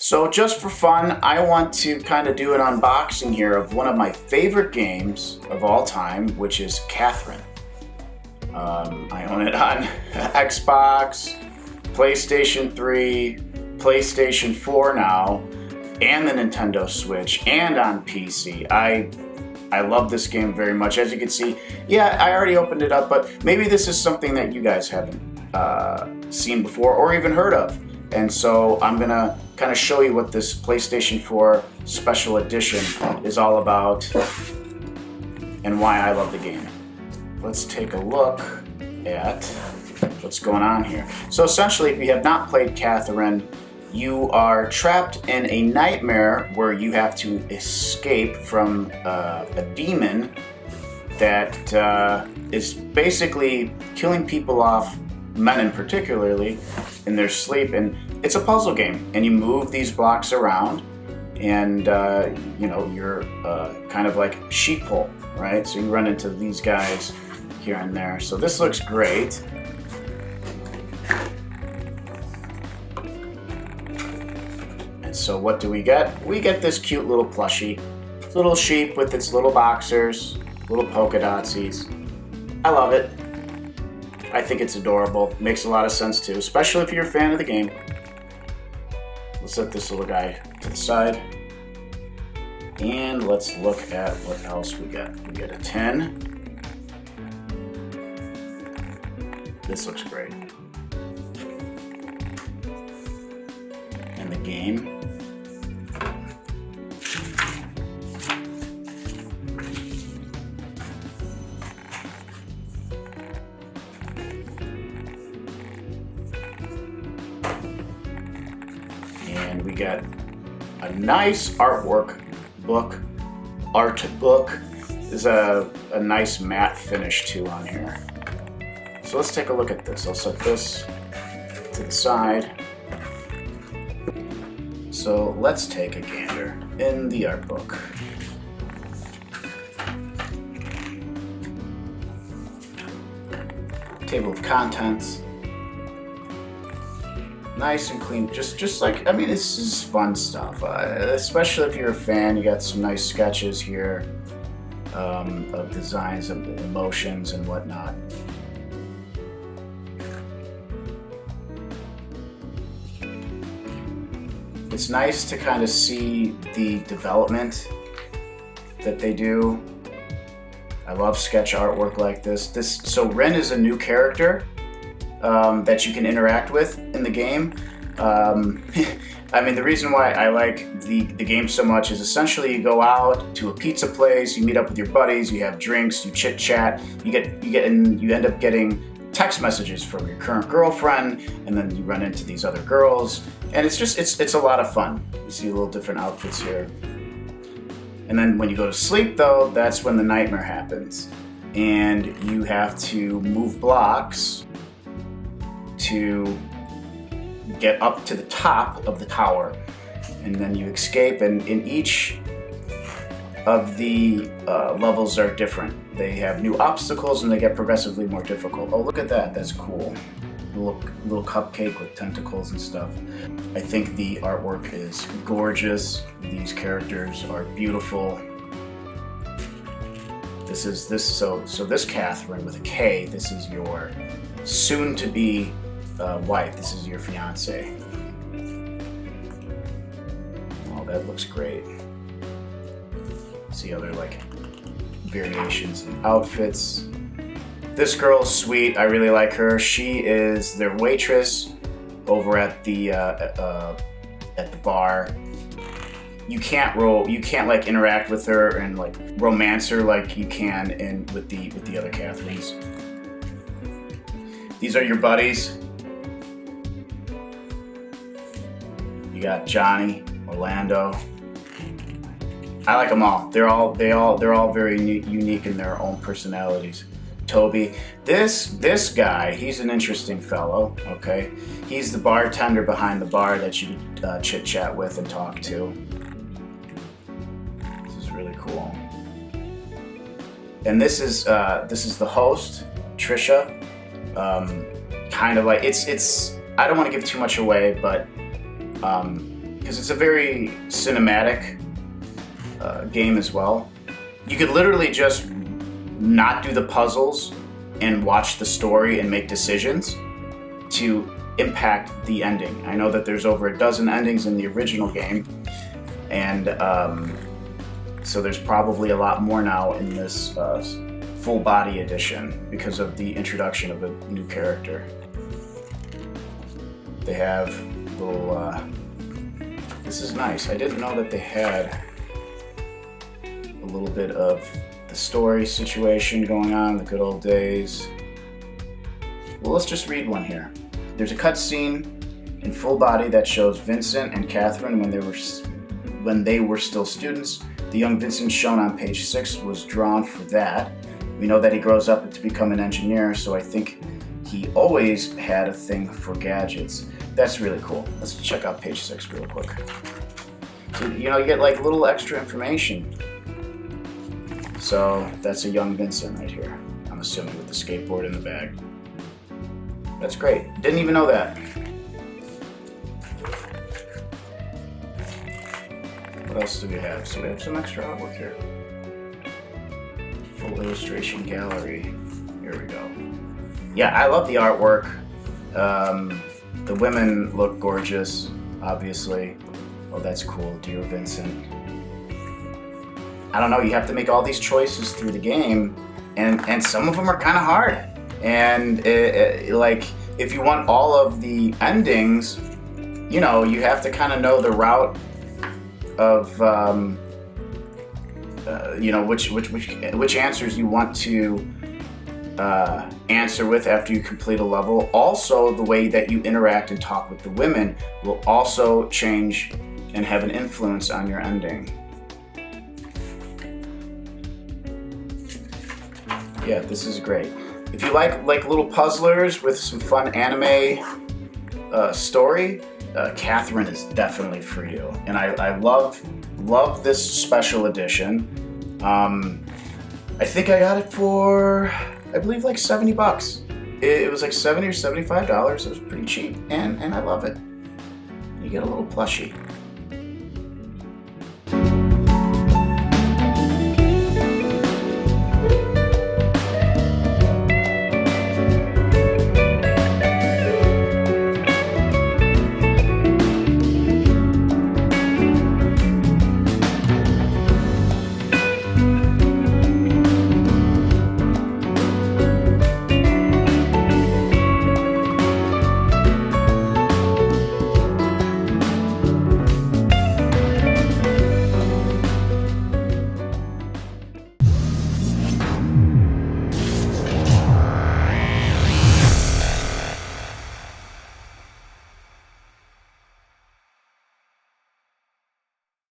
So just for fun, I want to kind of do an unboxing here of one of my favorite games of all time, which is Catherine. I own it on Xbox, PlayStation 3, PlayStation 4 now, and the Nintendo Switch, and on PC. I love this game very much. As you can see, yeah, I already opened it up, but maybe this is something that you guys haven't seen before or even heard of. And so I'm gonna kind of show you what this PlayStation 4 Special Edition is all about and why I love the game. Let's take a look at what's going on here. So essentially, if you have not played Catherine, you are trapped in a nightmare where you have to escape from a demon that is basically killing people off, men in particularly, in their sleep. And it's a puzzle game, and you move these blocks around, and you're kind of like sheeple, right? So you run into these guys here and there. So this looks great. And so what do we get? We get this cute little plushie, little sheep with its little boxers, little polka dotsies. I love it. I think it's adorable. Makes a lot of sense too, especially if you're a fan of the game. Let's set this little guy to the side. And let's look at what else we get. We get a tin. This looks great. And the game. And we got a nice artwork book. Art book. There's a nice matte finish too on here. So let's take a look at this. I'll set this to the side. So let's take a gander in the art book. Table of contents. Nice and clean, just like, I mean, this is fun stuff, especially if you're a fan. You got some nice sketches here of designs of emotions and whatnot. It's nice to kind of see the development that they do. I love sketch artwork like this. So Ren is a new character that you can interact with in the game. I mean, the reason why I like the game so much is essentially you go out to a pizza place, you meet up with your buddies, you have drinks, you chit chat, you end up getting text messages from your current girlfriend, and then you run into these other girls, and it's a lot of fun. You see a little different outfits here. And then when you go to sleep though, that's when the nightmare happens, and you have to move blocks to get up to the top of the tower, and then you escape, and in each of the levels are different. They have new obstacles and they get progressively more difficult. Oh, look at that, that's cool. Little cupcake with tentacles and stuff. I think the artwork is gorgeous. These characters are beautiful. So this Catherine with a K, this is your soon-to-be wife. This is your fiance. Oh, that looks great. See other like variations in outfits. This girl's sweet. I really like her. She is their waitress over at the bar. You can't like interact with her and like romance her like you can with the other Catherines. These are your buddies. You got Johnny, Orlando. I like them all. They're all very unique in their own personalities. Toby, this guy, he's an interesting fellow. Okay, he's the bartender behind the bar that you chit chat with and talk to. This is really cool. And this is the host, Trisha. Kind of like it's. I don't want to give too much away, but because it's a very cinematic game as well. You could literally just not do the puzzles and watch the story and make decisions to impact the ending. I know that there's over a dozen endings in the original game, and so there's probably a lot more now in this full body edition because of the introduction of a new character. They have little, this is nice. I didn't know that they had a little bit of the story situation going on, the good old days. Well, let's just read one here. There's a cutscene in full body that shows Vincent and Catherine when they were still students. The young Vincent shown on page 6 was drawn for that. We know that he grows up to become an engineer, so I think he always had a thing for gadgets. That's really cool. Let's check out page 6 real quick. So, you know, you get like little extra information. So that's a young Vincent right here, I'm assuming, with the skateboard in the bag. That's great. Didn't even know that. What else do we have? So we have some extra artwork here. Full illustration gallery. Here we go. Yeah, I love the artwork. The women look gorgeous, obviously. Oh, that's cool. Dear Vincent. I don't know, you have to make all these choices through the game, and some of them are kind of hard. And like, if you want all of the endings, you know, you have to kind of know the route of, you know, which answers you want to answer with after you complete a level. Also, the way that you interact and talk with the women will also change and have an influence on your ending. Yeah, this is great. If you like little puzzlers with some fun anime story, Catherine is definitely for you. And I love this special edition. I think I got it for, I believe, like $70. It was like $70 or $75. It was pretty cheap, and I love it. You get a little plushie.